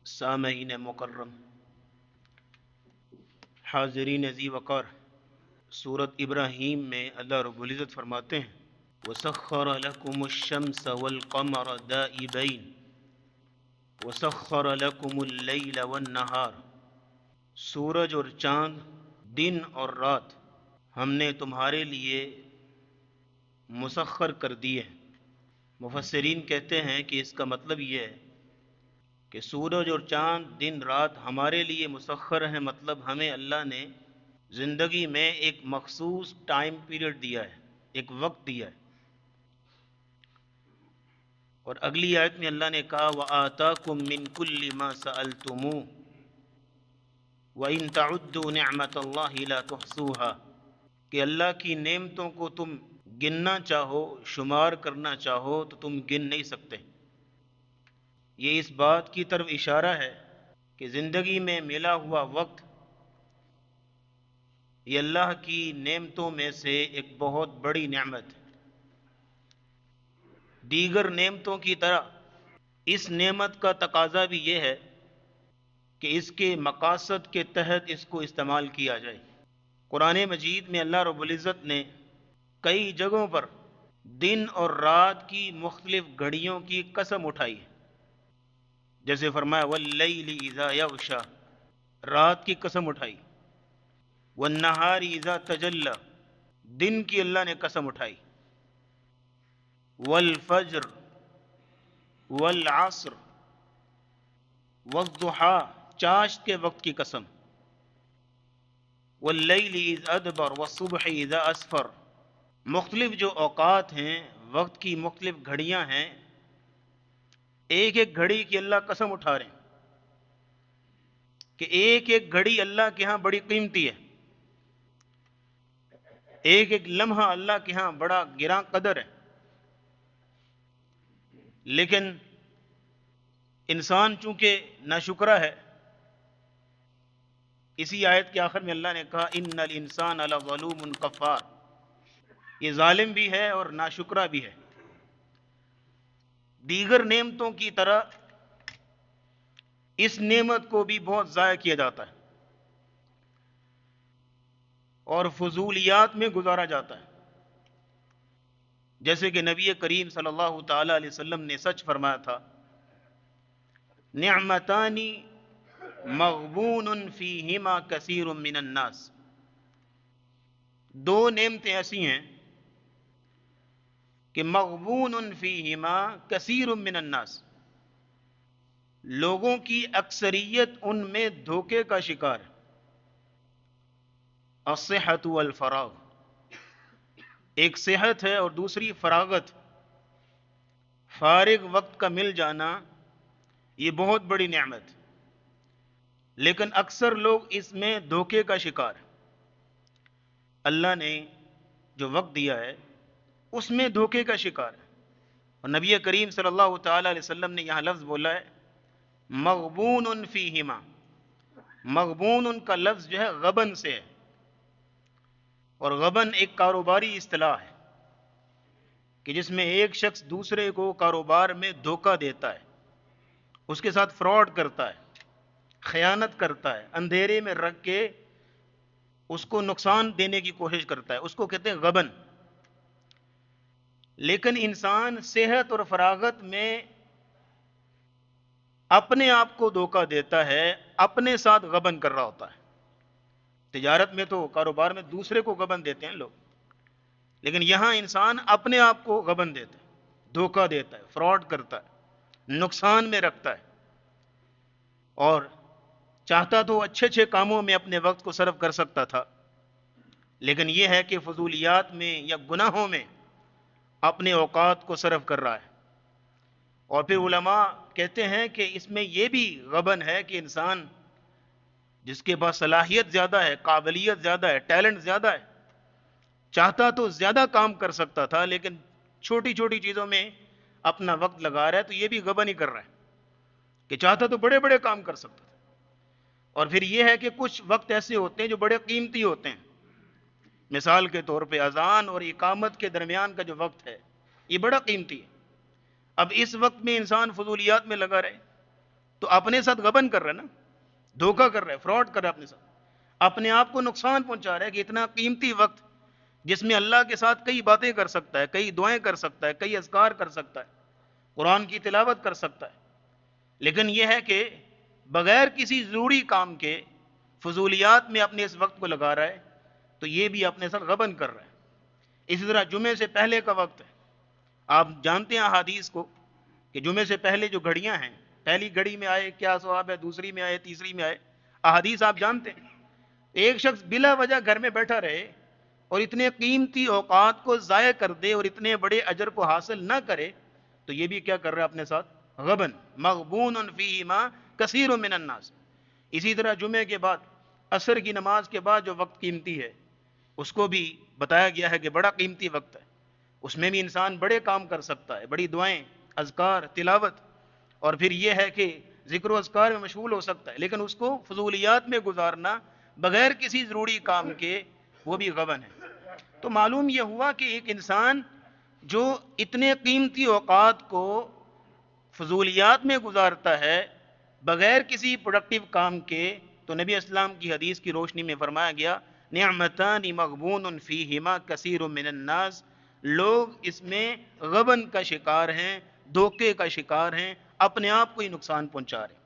سامعین مکرم، حاضرین ذی وقار، سورت ابراہیم میں اللہ رب العزت فرماتے ہیں وَسَخَّرَ لَكُمُ الشَّمْسَ وَالْقَمَرَ دَائِبَيْنِ وَسَخَّرَ لَكُمُ اللَّيْلَ وَالنَّهَارَ، سورج اور چاند، دن اور رات ہم نے تمہارے لیے مسخر کر دیے۔ مفسرین کہتے ہیں کہ اس کا مطلب یہ ہے کہ سورج اور چاند دن رات ہمارے لیے مسخر ہیں، مطلب ہمیں اللہ نے زندگی میں ایک مخصوص ٹائم پیریڈ دیا ہے، ایک وقت دیا ہے۔ اور اگلی آیت میں اللہ نے کہا وَآتَاكُم مِّن كُلِّ مَا سَأَلْتُمُوهُ وَإِن تَعُدُّوا نِعْمَتَ اللَّهِ لَا تُحْصُوهَا، کہ اللہ کی نعمتوں کو تم گننا چاہو، شمار کرنا چاہو تو تم گن نہیں سکتے۔ یہ اس بات کی طرف اشارہ ہے کہ زندگی میں ملا ہوا وقت یہ اللہ کی نعمتوں میں سے ایک بہت بڑی نعمت ہے۔ دیگر نعمتوں کی طرح اس نعمت کا تقاضا بھی یہ ہے کہ اس کے مقاصد کے تحت اس کو استعمال کیا جائے۔ قرآن مجید میں اللہ رب العزت نے کئی جگہوں پر دن اور رات کی مختلف گھڑیوں کی قسم اٹھائی ہے، جیسے فرمایا واللیل اذا یغشا، رات کی قسم اٹھائی، والنہار اذا تجلی، دن کی اللہ نے قسم اٹھائی، والفجر والعصر والضحیٰ، چاشت کے وقت کی قسم، واللیل اذ ادبر والصبح اذا اسفر۔ مختلف جو اوقات ہیں، وقت کی مختلف گھڑیاں ہیں، ایک ایک گھڑی کی اللہ قسم اٹھا رہے ہیں کہ ایک ایک گھڑی اللہ کے ہاں بڑی قیمتی ہے، ایک ایک لمحہ اللہ کے ہاں بڑا گراں قدر ہے۔ لیکن انسان چونکہ ناشکرا ہے، اسی آیت کے آخر میں اللہ نے کہا ان الانسان لظلوم کفار، یہ ظالم بھی ہے اور ناشکرا بھی ہے۔ دیگر نعمتوں کی طرح اس نعمت کو بھی بہت ضائع کیا جاتا ہے اور فضولیات میں گزارا جاتا ہے، جیسے کہ نبی کریم صلی اللہ تعالی علیہ وسلم نے سچ فرمایا تھا نعمتان مغبون فیہما کثیر من الناس، دو نعمتیں ایسی ہیں کہ مغبون فیہما کثیر من الناس، لوگوں کی اکثریت ان میں دھوکے کا شکار ہے۔ الصحۃ والفراغ، ایک صحت ہے اور دوسری فراغت، فارغ وقت کا مل جانا یہ بہت بڑی نعمت، لیکن اکثر لوگ اس میں دھوکے کا شکار ہیں۔ اللہ نے جو وقت دیا ہے اس میں دھوکے کا شکار ہے، اور نبی کریم صلی اللہ تعالی علیہ وسلم نے یہاں لفظ بولا ہے مغبون فیہما، مغبون کا لفظ جو ہے غبن سے ہے، اور غبن ایک کاروباری اصطلاح ہے کہ جس میں ایک شخص دوسرے کو کاروبار میں دھوکہ دیتا ہے، اس کے ساتھ فراڈ کرتا ہے، خیانت کرتا ہے، اندھیرے میں رکھ کے اس کو نقصان دینے کی کوشش کرتا ہے، اس کو کہتے ہیں غبن۔ لیکن انسان صحت اور فراغت میں اپنے آپ کو دھوکہ دیتا ہے، اپنے ساتھ غبن کر رہا ہوتا ہے۔ تجارت میں تو کاروبار میں دوسرے کو غبن دیتے ہیں لوگ، لیکن یہاں انسان اپنے آپ کو غبن دیتا ہے، دھوکہ دیتا ہے، فراڈ کرتا ہے، نقصان میں رکھتا ہے، اور چاہتا تو اچھے اچھے کاموں میں اپنے وقت کو صرف کر سکتا تھا، لیکن یہ ہے کہ فضولیات میں یا گناہوں میں اپنے اوقات کو صرف کر رہا ہے۔ اور پھر علماء کہتے ہیں کہ اس میں یہ بھی غبن ہے کہ انسان جس کے پاس صلاحیت زیادہ ہے، قابلیت زیادہ ہے، ٹیلنٹ زیادہ ہے، چاہتا تو زیادہ کام کر سکتا تھا، لیکن چھوٹی چھوٹی چیزوں میں اپنا وقت لگا رہا ہے، تو یہ بھی غبن ہی کر رہا ہے کہ چاہتا تو بڑے بڑے کام کر سکتا تھا۔ اور پھر یہ ہے کہ کچھ وقت ایسے ہوتے ہیں جو بڑے قیمتی ہوتے ہیں، مثال کے طور پہ اذان اور اقامت کے درمیان کا جو وقت ہے یہ بڑا قیمتی ہے۔ اب اس وقت میں انسان فضولیات میں لگا رہے، تو اپنے ساتھ غبن کر رہا ہے نا، دھوکہ کر رہا ہے، فراڈ کر رہا ہے اپنے ساتھ، اپنے آپ کو نقصان پہنچا رہا ہے کہ اتنا قیمتی وقت جس میں اللہ کے ساتھ کئی باتیں کر سکتا ہے، کئی دعائیں کر سکتا ہے، کئی اذکار کر سکتا ہے، قرآن کی تلاوت کر سکتا ہے، لیکن یہ ہے کہ بغیر کسی ضروری کام کے فضولیات میں اپنے اس وقت کو لگا رہا ہے، تو یہ بھی اپنے ساتھ غبن کر رہا ہے۔ اسی طرح جمعے سے پہلے کا وقت ہے، آپ جانتے ہیں احادیث کو کہ جمعے سے پہلے جو گھڑیاں ہیں، پہلی گھڑی میں آئے کیا ثواب ہے، دوسری میں آئے، تیسری میں آئے، احادیث آپ جانتے ہیں۔ ایک شخص بلا وجہ گھر میں بیٹھا رہے اور اتنے قیمتی اوقات کو ضائع کر دے اور اتنے بڑے اجر کو حاصل نہ کرے، تو یہ بھی کیا کر رہا ہے اپنے ساتھ؟ غبن، مغبون فیہما کثیر من الناس۔ اسی طرح جمعے کے بعد عصر کی نماز کے بعد جو وقت قیمتی ہے، اس کو بھی بتایا گیا ہے کہ بڑا قیمتی وقت ہے، اس میں بھی انسان بڑے کام کر سکتا ہے، بڑی دعائیں، اذکار، تلاوت، اور پھر یہ ہے کہ ذکر و اذکار میں مشغول ہو سکتا ہے، لیکن اس کو فضولیات میں گزارنا بغیر کسی ضروری کام کے، وہ بھی غبن ہے۔ تو معلوم یہ ہوا کہ ایک انسان جو اتنے قیمتی اوقات کو فضولیات میں گزارتا ہے بغیر کسی پروڈکٹیو کام کے، تو نبی اسلام کی حدیث کی روشنی میں فرمایا گیا نعمتان مغبون فیہما کثیر من الناس، لوگ اس میں غبن کا شکار ہیں، دھوکے کا شکار ہیں، اپنے آپ کو ہی نقصان پہنچا رہے ہیں۔